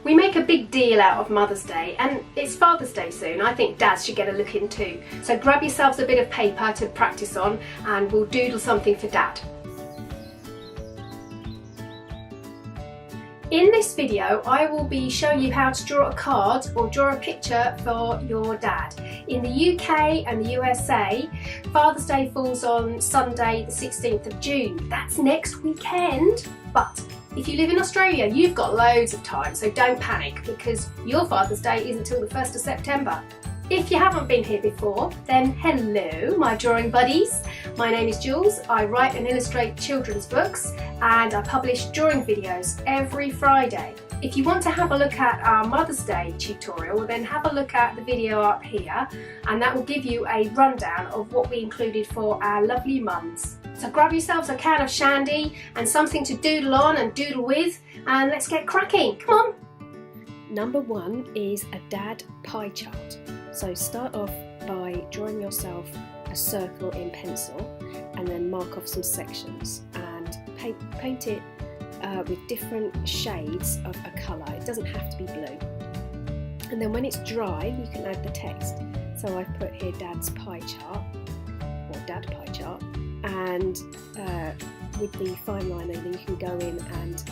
We make a big deal out of Mother's Day, and it's Father's Day soon. I think dads should get a look in too. So grab yourselves a bit of paper to practice on and we'll doodle something for Dad. In this video, I will be showing you how to draw a card or draw a picture for your dad. In the UK and the USA, Father's Day falls on Sunday the 16th of June. That's next weekend, but if you live in Australia, you've got loads of time, so don't panic because your Father's Day isn't until the 1st of September. If you haven't been here before, then hello, my drawing buddies. My name is Jules. I write and illustrate children's books and I publish drawing videos every Friday. If you want to have a look at our Mother's Day tutorial, then have a look at the video up here and that will give you a rundown of what we included for our lovely mums. So grab yourselves a can of shandy and something to doodle on and doodle with, and let's get cracking, come on! Number 1 is a dad pie chart. So start off by drawing yourself a circle in pencil and then mark off some sections and paint it with different shades of a colour. It doesn't have to be blue. And then when it's dry, you can add the text. So I've put here Dad's pie chart, or Dad pie chart, and with the fine liner then you can go in and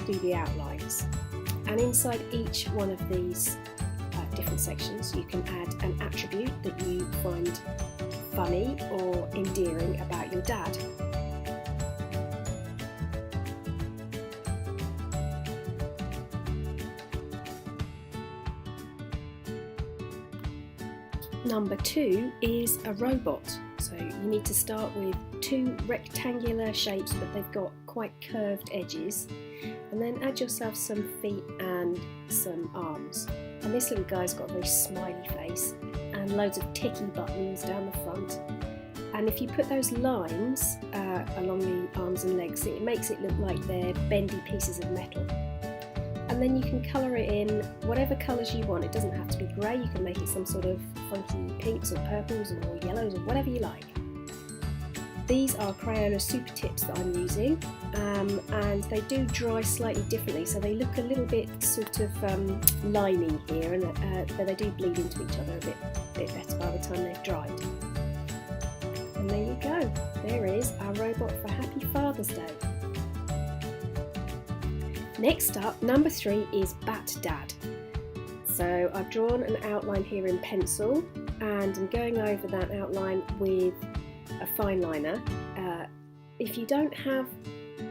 do the outlines. And inside each one of these different sections you can add an attribute that you find funny or endearing about your dad. Number 2 is a robot. So you need to start with 2 rectangular shapes, but they've got quite curved edges, and then add yourself some feet and some arms. And this little guy's got a very smiley face and loads of ticky buttons down the front. And if you put those lines along the arms and legs, it makes it look like they're bendy pieces of metal. And then you can colour it in whatever colours you want. It doesn't have to be grey, you can make it some sort of funky pinks or purples or yellows or whatever you like. These are Crayola Super Tips that I'm using, and they do dry slightly differently, so they look a little bit sort of limey here, and but they do bleed into each other a bit better by the time they've dried. And there you go, there is our robot for Happy Father's Day. Next up, number 3 is Batdad. So I've drawn an outline here in pencil and I'm going over that outline with a fine liner. If you don't have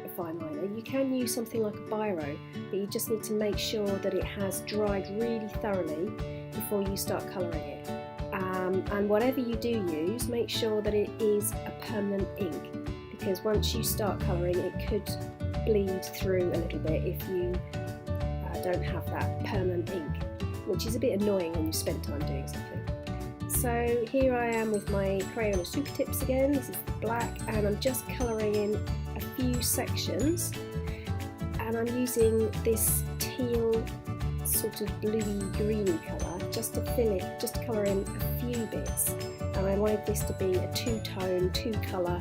a fine liner, you can use something like a biro, but you just need to make sure that it has dried really thoroughly before you start colouring it. And whatever you do use, make sure that it is a permanent ink, because once you start colouring it could bleed through a little bit if you don't have that permanent ink, which is a bit annoying when you spend time doing something. So here I am with my Crayola Super Tips again. This is the black, and I'm just colouring in a few sections, and I'm using this teal sort of bluey greeny colour just to fill it, just to colour in a few bits. And I wanted this to be a 2-tone, 2-colour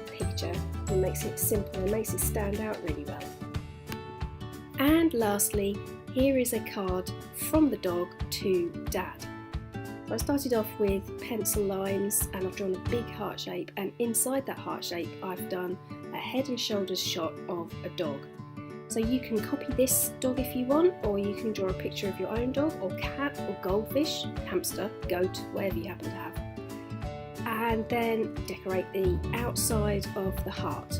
picture. It makes it simple and makes it stand out really well. And lastly, here is a card from the dog to Dad. So I started off with pencil lines and I've drawn a big heart shape, and inside that heart shape I've done a head and shoulders shot of a dog. So you can copy this dog if you want, or you can draw a picture of your own dog or cat or goldfish, hamster, goat, whatever you happen to have. And then decorate the outside of the heart.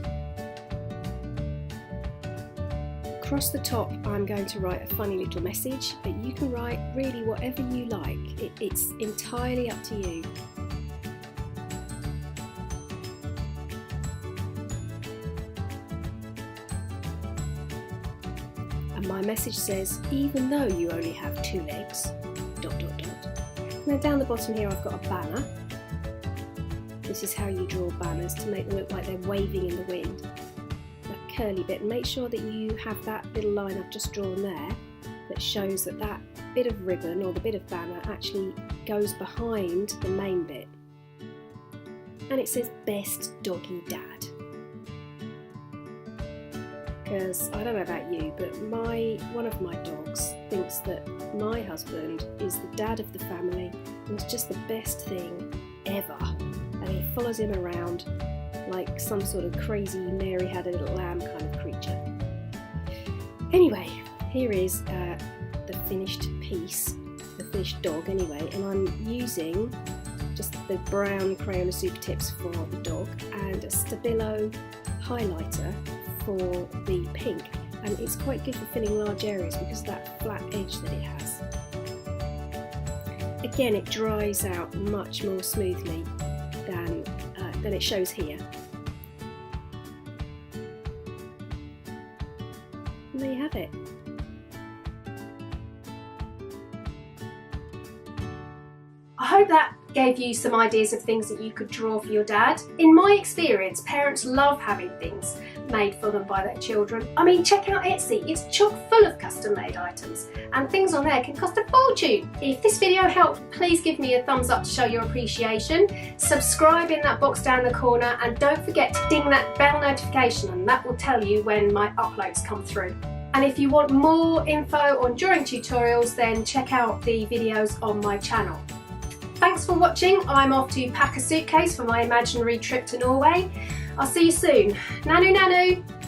Across the top I'm going to write a funny little message, but you can write really whatever you like. It's entirely up to you. And my message says, even though you only have 2 legs, ... Now down the bottom here I've got a banner. This is how you draw banners to make them look like they're waving in the wind. A curly bit, and make sure that you have that little line I've just drawn there that shows that that bit of ribbon or the bit of banner actually goes behind the main bit. And it says Best Doggy Dad. Because I don't know about you, but one of my dogs thinks else that my husband is the dad of the family and it's just the best thing ever. And he follows him around like some sort of crazy Mary had a little lamb kind of creature. Anyway, here is the finished piece, the finished dog anyway, and I'm using just the brown Crayola Super Tips for the dog and a Stabilo highlighter for the pink, and it's quite good for filling large areas because of that flat edge that it has. Again, it dries out much more smoothly than it shows here. And there you have it. I hope that gave you some ideas of things that you could draw for your dad. In my experience, parents love having things made for them by their children. I mean, check out Etsy, it's chock full of custom made items and things on there can cost a fortune. If this video helped, please give me a thumbs up to show your appreciation. Subscribe in that box down the corner and don't forget to ding that bell notification and that will tell you when my uploads come through. And if you want more info on drawing tutorials, then check out the videos on my channel. Thanks for watching. I'm off to pack a suitcase for my imaginary trip to Norway. I'll see you soon. Nanu nanu!